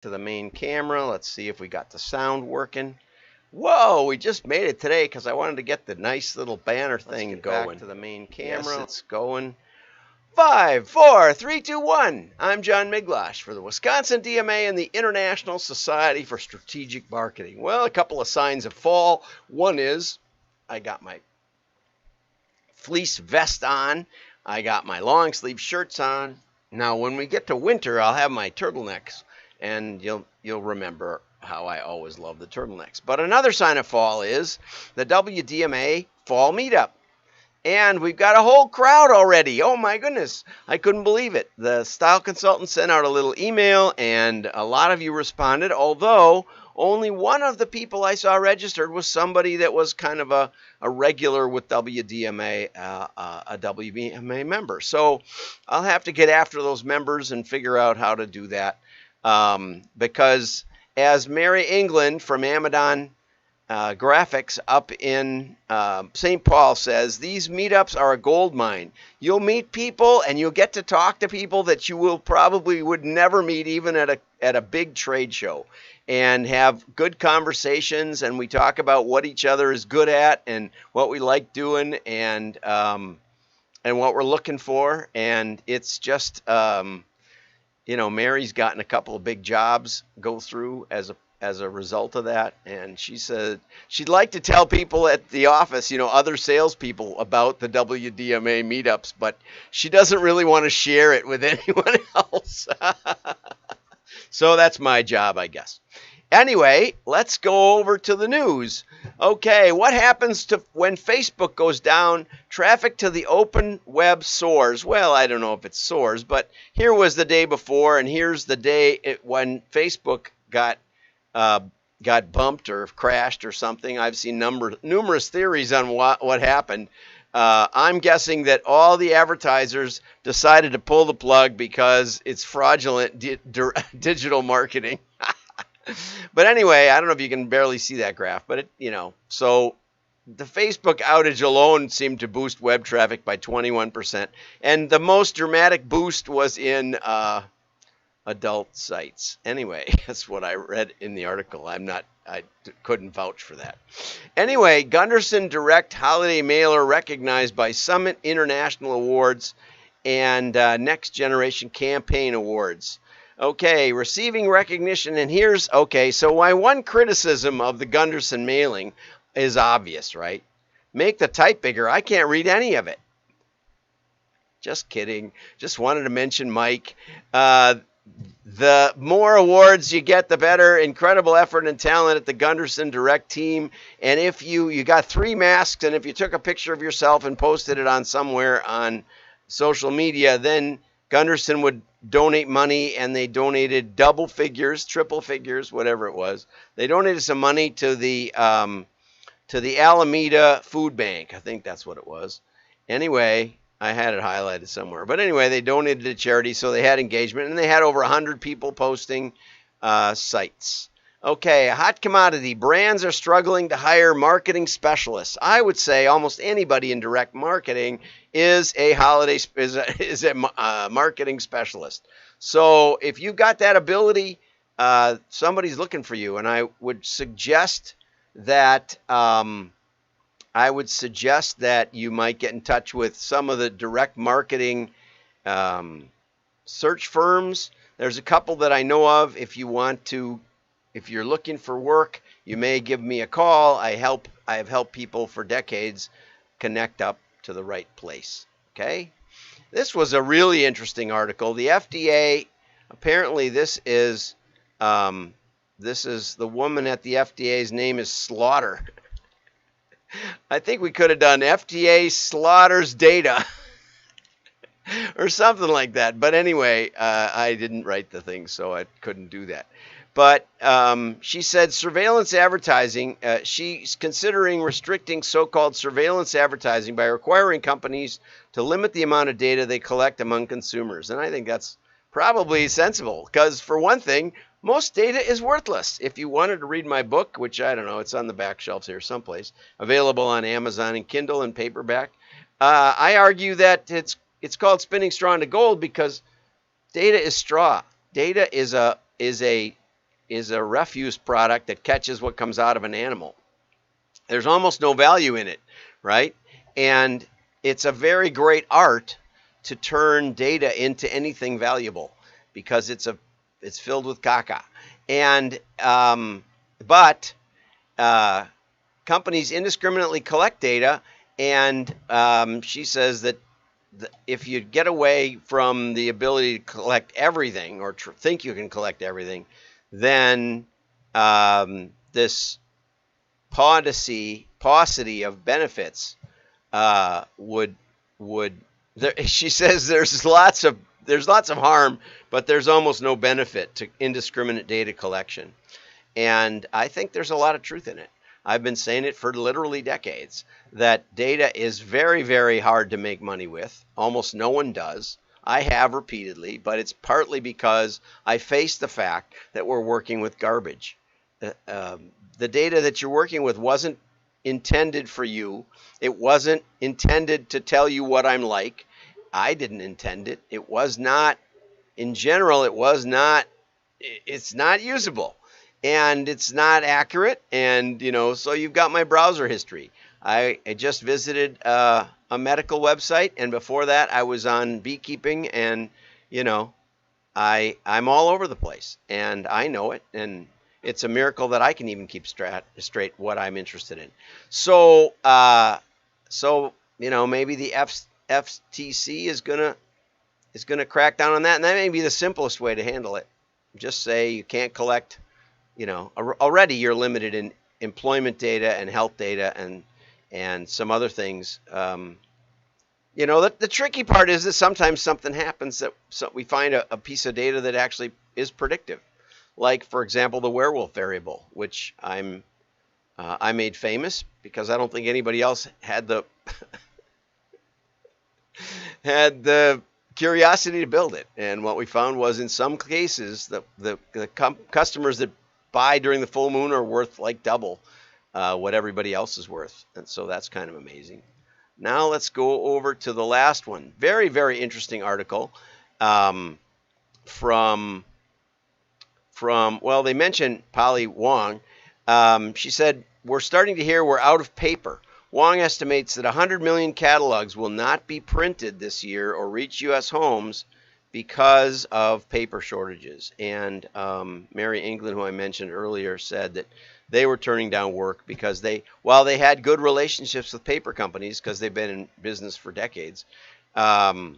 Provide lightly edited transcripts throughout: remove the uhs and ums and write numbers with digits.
to the main camera. Let's see if we got the sound working. Whoa, we just made it today because I wanted to get the nice little banner thing going. Back to the main camera. Yes, it's going. 5, 4, 3, 2, 1. I'm John Miglash for the Wisconsin DMA and the International Society for Strategic Marketing. Well, a couple of signs of fall. One is I got my fleece vest on. I got my long sleeve shirts on. Now, when we get to winter, I'll have my turtlenecks, and you'll remember how I always love the turtlenecks. But another sign of fall is the WDMA Fall Meetup. And we've got a whole crowd already. Oh my goodness. I couldn't believe it. The style consultant sent out a little email and a lot of you responded, although only one of the people I saw registered was somebody that was kind of a regular with WDMA, a WDMA member. So I'll have to get after those members and figure out how to do that. Because as Mary England from Amadon Graphics up in St. Paul says, these meetups are a gold mine. You'll meet people and you'll get to talk to people that you will probably would never meet even at a big trade show, and have good conversations, and we talk about what each other is good at and what we like doing and what we're looking for. And it's just Mary's gotten a couple of big jobs go through as a result of that. And she said she'd like to tell people at the office, other salespeople about the WDMA meetups, but she doesn't really want to share it with anyone else. So that's my job, I guess. Anyway, let's go over to the news. Okay, what happens to when Facebook goes down? Traffic to the open web soars. Well, I don't know if it soars, but here was the day before, and here's the day when Facebook got bumped or crashed or something. I've seen numerous theories on what happened. I'm guessing that all the advertisers decided to pull the plug because it's fraudulent digital marketing. But anyway, I don't know if you can barely see that graph, but so the Facebook outage alone seemed to boost web traffic by 21%. And the most dramatic boost was in adult sites. Anyway, that's what I read in the article. I couldn't vouch for that. Anyway, Gunderson Direct holiday mailer recognized by Summit International Awards and Next Generation Campaign Awards. Okay, receiving recognition, and so why one criticism of the Gunderson mailing is obvious, right? Make the type bigger. I can't read any of it. Just kidding. Just wanted to mention Mike. The more awards you get, the better. Incredible effort and talent at the Gunderson Direct team. And if you got 3 masks, and if you took a picture of yourself and posted it on somewhere on social media, then Gunderson would donate money, and they donated double figures, triple figures, whatever it was. They donated some money to the Alameda Food Bank. I think that's what it was. Anyway, I had it highlighted somewhere. But anyway, they donated to charity, so they had engagement, and they had over 100 people posting sites. Okay, a hot commodity. Brands are struggling to hire marketing specialists. I would say almost anybody in direct marketing is a marketing specialist. So if you've got that ability, somebody's looking for you. And I would suggest that you might get in touch with some of the direct marketing search firms. There's a couple that I know of. If you're looking for work, you may give me a call. I have helped people for decades connect up to the right place. Okay? This was a really interesting article. The FDA, apparently this is the woman at the FDA's name is Slaughter. I think we could have done FDA slaughters data or something like that. But anyway, I didn't write the thing, so I couldn't do that. But she said surveillance advertising, she's considering restricting so-called surveillance advertising by requiring companies to limit the amount of data they collect among consumers. And I think that's probably sensible because, for one thing, most data is worthless. If you wanted to read my book, which I don't know, it's on the back shelves here someplace, available on Amazon and Kindle and paperback, I argue that it's called Spinning Straw into Gold because data is straw. Data is a is a refuse product that catches what comes out of an animal. There's almost no value in it, right? And it's a very great art to turn data into anything valuable because it's filled with caca. And but companies indiscriminately collect data, and she says that if you get away from the ability to collect everything or think you can collect everything, then this paucity of benefits would she says there's lots of harm, but there's almost no benefit to indiscriminate data collection. And I think there's a lot of truth in it. I've been saying it for literally decades, that data is very, very hard to make money with. Almost no one does. I have repeatedly, but it's partly because I face the fact that we're working with garbage. The data that you're working with wasn't intended for you. It wasn't intended to tell you what I'm like. I didn't intend it. It was not, in general, it's not usable. And it's not accurate, and so you've got my browser history. I just visited a medical website, and before that I was on beekeeping, and I'm all over the place, and I know it, and it's a miracle that I can even keep straight what I'm interested in. So maybe the FTC is gonna crack down on that, and that may be the simplest way to handle it. Just say you can't collect. Already you're limited in employment data and health data and some other things. The tricky part is that sometimes something happens that we find a piece of data that actually is predictive. Like, for example, the werewolf variable, which I made famous because I don't think anybody else had the curiosity to build it. And what we found was, in some cases, the customers that buy during the full moon are worth like double what everybody else is worth. And so that's kind of amazing. Now let's go over to the last one. Very, very interesting article from they mentioned Polly Wong. She said, we're starting to hear we're out of paper. Wong estimates that 100 million catalogs will not be printed this year or reach U.S. homes because of paper shortages. And Mary England, who I mentioned earlier, said that they were turning down work because while they had good relationships with paper companies because they've been in business for decades, if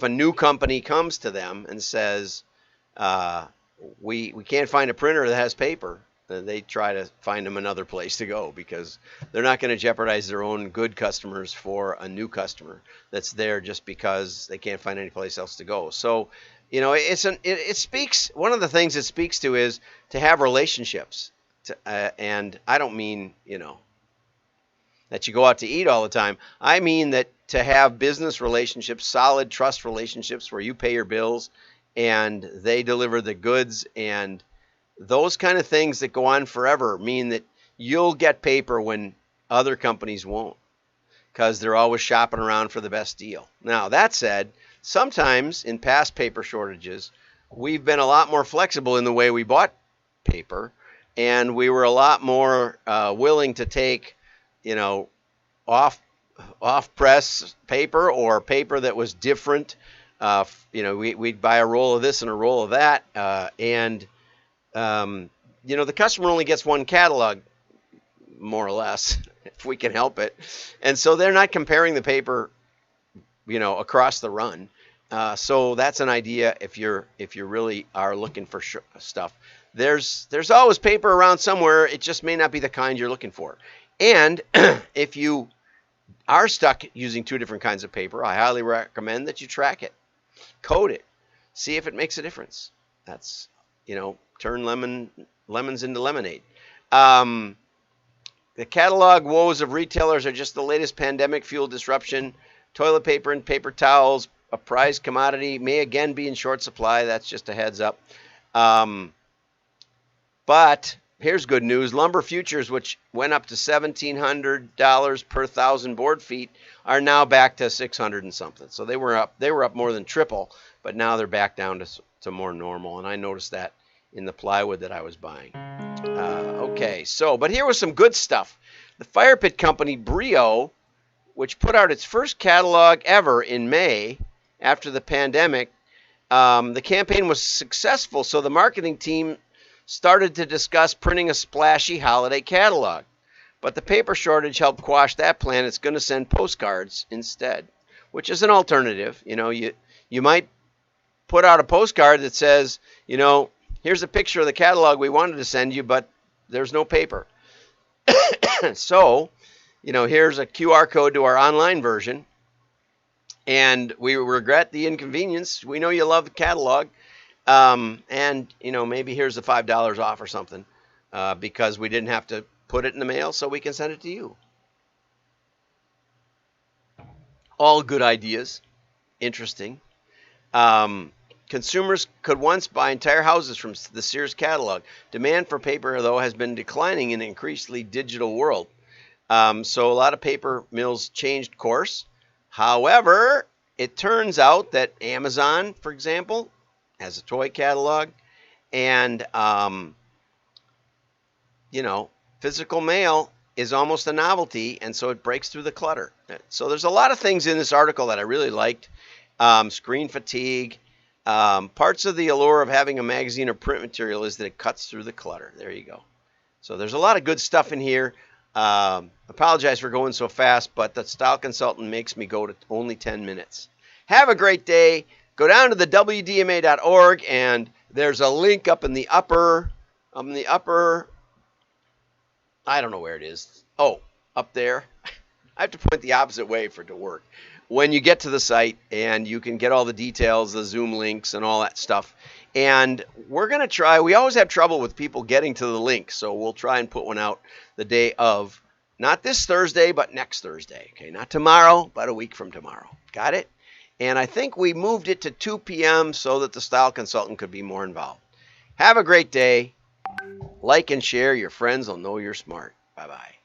a new company comes to them and says, we can't find a printer that has paper, they try to find them another place to go because they're not going to jeopardize their own good customers for a new customer that's there just because they can't find any place else to go. So, it speaks. One of the things it speaks to is to have relationships, and I don't mean that you go out to eat all the time. I mean that to have business relationships, solid trust relationships where you pay your bills and they deliver the goods, and those kind of things that go on forever mean that you'll get paper when other companies won't, because they're always shopping around for the best deal. Now, that said, sometimes in past paper shortages, we've been a lot more flexible in the way we bought paper, and we were a lot more willing to take, off-press paper or paper that was different. We'd buy a roll of this and a roll of that, the customer only gets one catalog, more or less, if we can help it. And so they're not comparing the paper, across the run. So that's an idea if you really are looking for stuff. There's always paper around somewhere. It just may not be the kind you're looking for. And if you are stuck using two different kinds of paper, I highly recommend that you track it, code it, see if it makes a difference. That's, turn lemons into lemonade. The catalog woes of retailers are just the latest pandemic-fueled disruption. Toilet paper and paper towels, a prized commodity, may again be in short supply. That's just a heads up. But here's good news. Lumber futures, which went up to $1,700 per 1,000 board feet, are now back to $600 and something. So they were up more than triple, but now they're back down to more normal. And I noticed that in the plywood that I was buying. Okay, so, but here was some good stuff. The fire pit company Brio, which put out its first catalog ever in May after the pandemic, the campaign was successful, so the marketing team started to discuss printing a splashy holiday catalog. But the paper shortage helped quash that plan. It's going to send postcards instead, which is an alternative. You know, you might put out a postcard that says, you know, here's a picture of the catalog we wanted to send you, but there's no paper. So, you know, here's a QR code to our online version. And we regret the inconvenience. We know you love the catalog. And, you know, maybe here's the $5 off or something because we didn't have to put it in the mail, so we can send it to you. All good ideas. Interesting. Consumers could once buy entire houses from the Sears catalog. Demand for paper, though, has been declining in an increasingly digital world. So a lot of paper mills changed course. However, it turns out that Amazon, for example, has a toy catalog. And, you know, physical mail is almost a novelty, and so it breaks through the clutter. So there's a lot of things in this article that I really liked. Screen fatigue. Parts of the allure of having a magazine or print material is that it cuts through the clutter. There you go. So there's a lot of good stuff in here. Apologize for going so fast, but the style consultant makes me go to only 10 minutes. Have a great day. Go down to the WDMA.org, and there's a link up in the upper, I don't know where it is. Oh, up there. I have to point the opposite way for it to work. When you get to the site, and you can get all the details, the Zoom links, and all that stuff. And we're going to try, we always have trouble with people getting to the link, so we'll try and put one out the day of, not this Thursday, but next Thursday. Okay, not tomorrow, but a week from tomorrow. Got it? And I think we moved it to 2 p.m. so that the style consultant could be more involved. Have a great day. Like and share. Your friends will know you're smart. Bye-bye.